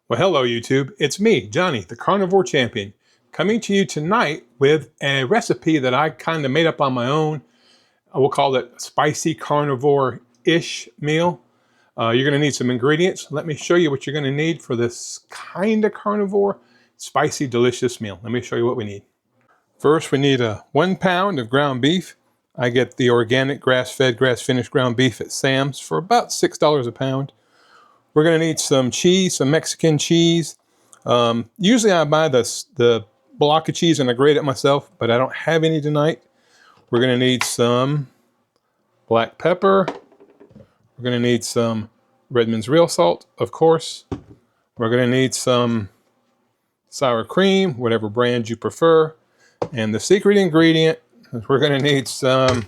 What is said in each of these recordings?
Well, hello YouTube. It's me, Johnny, the Carnivore Champion, coming to you tonight with a recipe that I kind of made up on my own. We'll call it spicy carnivore-ish meal. You're going to need some ingredients. Let me show you what you're going to need for this kind of carnivore, spicy, delicious meal. Let me show you what we need. First, we need 1 pound of ground beef. I get the organic grass-fed, grass-finished ground beef at Sam's for about $6 a pound. We're going to need some cheese, some Mexican cheese. Usually I buy the block of cheese and I grate it myself, but I don't have any tonight. We're going to need some black pepper. We're going to need some Redmond's real salt, of course. We're going to need some sour cream, whatever brand you prefer. And the secret ingredient is we're going to need some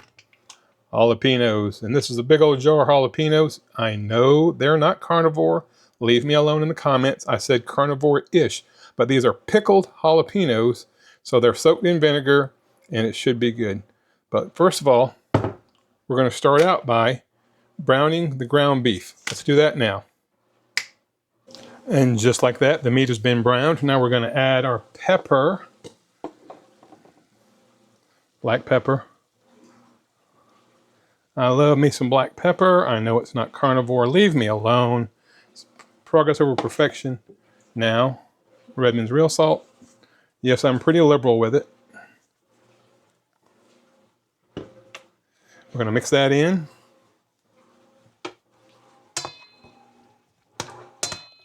jalapenos, and this is a big old jar of jalapenos. I know they're not carnivore. Leave me alone in the comments. I said carnivore-ish, but these are pickled jalapenos, so they're soaked in vinegar, and it should be good. But first of all, we're going to start out by browning the ground beef. Let's do that now. And just like that, the meat has been browned. Now we're going to add our pepper, black pepper. I love me some black pepper. I know it's not carnivore. Leave me alone. It's progress over perfection. Now, Redmond's real salt. Yes, I'm pretty liberal with it. We're going to mix that in.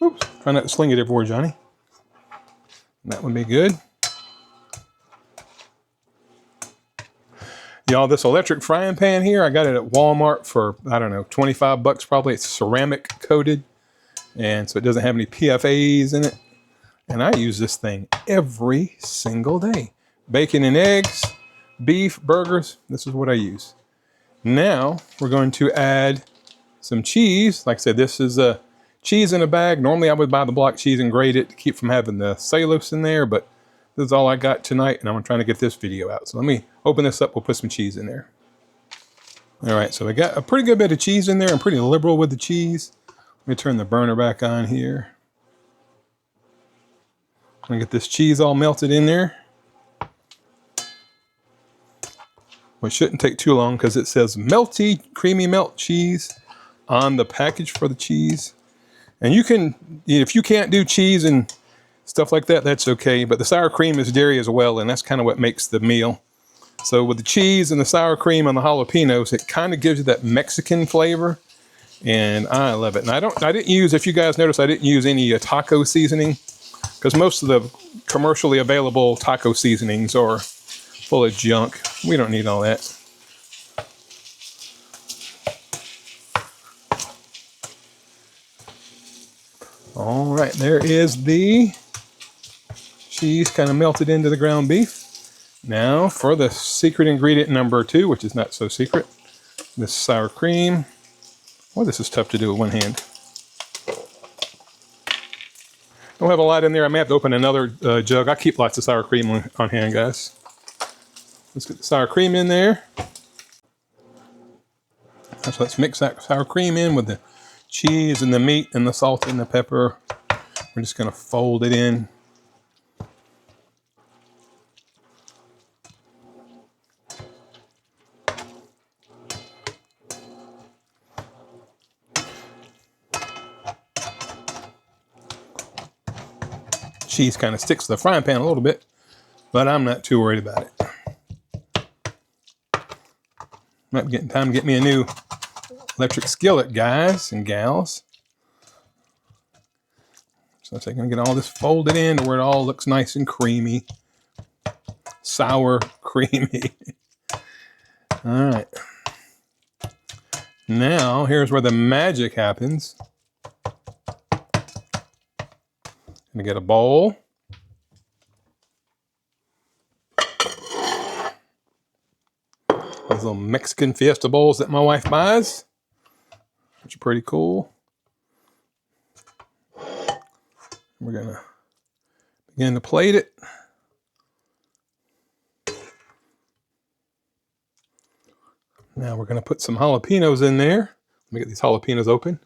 Oops, try not to sling it everywhere, Johnny. That would be good. Y'all, this electric frying pan here, I got it at Walmart for, I don't know, 25 bucks probably. It's ceramic coated, and so it doesn't have any PFAs in it. And I use this thing every single day. Bacon and eggs, beef, burgers, this is what I use. Now, we're going to add some cheese. Like I said, this is a cheese in a bag. Normally I would buy the block cheese and grate it to keep from having the cellulose in there, but this is all I got tonight, and I'm trying to get this video out. So let me open this up. We'll put some cheese in there. All right, so I got a pretty good bit of cheese in there. I'm pretty liberal with the cheese. Let me turn the burner back on here. I'm gonna get this cheese all melted in there. Well, it shouldn't take too long because it says melty, creamy melt cheese on the package for the cheese. And you can, if you can't do cheese and stuff like that, that's okay. But the sour cream is dairy as well, and that's kind of what makes the meal. So with the cheese and the sour cream and the jalapenos, it kind of gives you that Mexican flavor, and I love it. And I didn't use, if you guys notice, I didn't use any taco seasoning, because most of the commercially available taco seasonings are full of junk. We don't need all that. All right, there is the cheese kind of melted into the ground beef. Now for the secret ingredient number 2, which is not so secret, this sour cream. Well, this is tough to do with one hand. Don't have a lot in there. I may have to open another jug. I keep lots of sour cream on hand, guys. Let's get the sour cream in there. So let's mix that sour cream in with the cheese and the meat and the salt and the pepper. We're just going to fold it in. Cheese kind of sticks to the frying pan a little bit, but I'm not too worried about it. Might be getting time to get me a new electric skillet, guys and gals. So I'm going to get all this folded in to where it all looks nice and creamy. Sour, creamy. All right. Now, here's where the magic happens. I'm going to get a bowl. Those little Mexican Fiesta bowls that my wife buys, which are pretty cool. We're going to begin to plate it. Now we're going to put some jalapenos in there. Let me get these jalapenos open.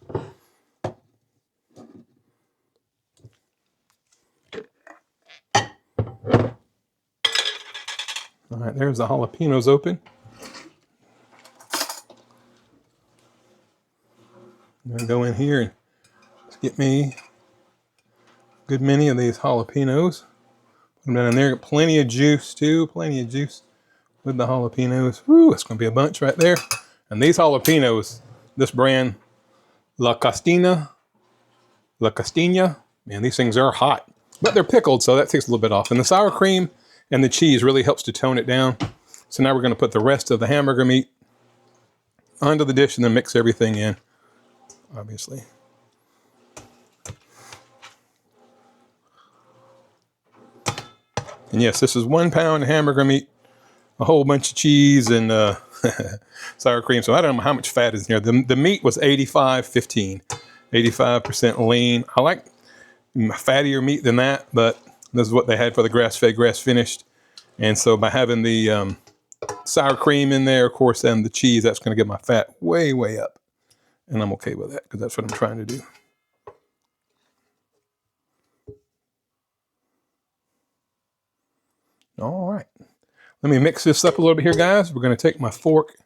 All right, there's the jalapenos open. I'm gonna go in here and get me a good many of these jalapenos. Put them down in there. Got plenty of juice too. Plenty of juice with the jalapenos. Woo, it's gonna be a bunch right there. And these jalapenos, this brand, La Costina, man, these things are hot. But they're pickled, so that takes a little bit off. And the sour cream and the cheese really helps to tone it down. So now we're gonna put the rest of the hamburger meat onto the dish and then mix everything in, obviously. And yes, this is 1 pound hamburger meat, a whole bunch of cheese and sour cream. So I don't know how much fat is in here. The meat was 85-15, 85% lean. I like fattier meat than that, but this is what they had for the grass-fed, grass-finished. And so by having the sour cream in there, of course, and the cheese, that's going to get my fat way, way up. And I'm okay with that because that's what I'm trying to do. All right. Let me mix this up a little bit here, guys. We're going to take my fork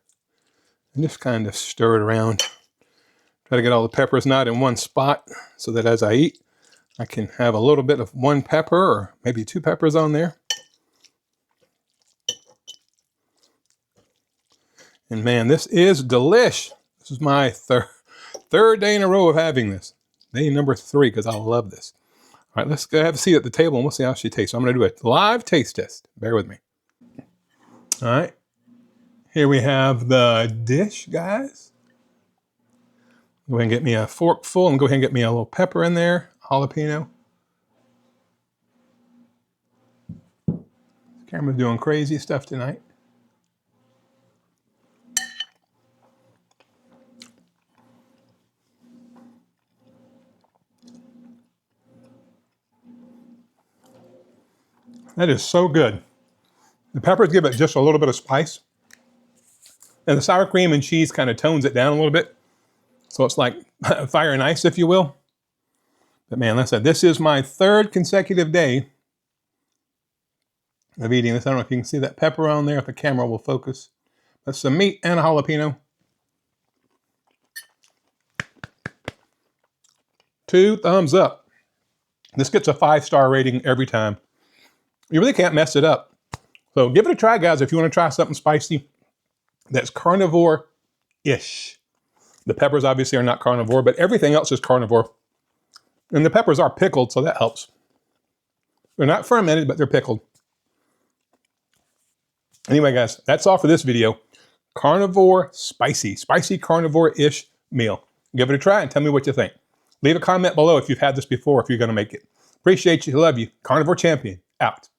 and just kind of stir it around. Try to get all the peppers not in one spot so that as I eat, I can have a little bit of one pepper or maybe 2 peppers on there. And man, this is delish. This is my third day in a row of having this. Day number 3 because I love this. All right, let's go have a seat at the table and we'll see how she tastes. So I'm going to do a live taste test. Bear with me. All right. Here we have the dish, guys. Go ahead and get me a fork full and go ahead and get me a little pepper in there, jalapeno. Camera's doing crazy stuff tonight. That is so good. The peppers give it just a little bit of spice. And the sour cream and cheese kind of tones it down a little bit. So it's like fire and ice, if you will. But man, like I said, this is my 3rd consecutive day of eating this. I don't know if you can see that pepper on there, if the camera will focus. That's some meat and a jalapeno. 2 thumbs up. This gets a 5-star rating every time. You really can't mess it up. So give it a try, guys, if you want to try something spicy that's carnivore-ish. The peppers obviously are not carnivore, but everything else is carnivore. And the peppers are pickled, so that helps. They're not fermented, but they're pickled. Anyway, guys, that's all for this video. Carnivore spicy carnivore-ish meal. Give it a try and tell me what you think. Leave a comment below if you've had this before, if you're going to make it. Appreciate you. Love you. Carnivore Champion, out.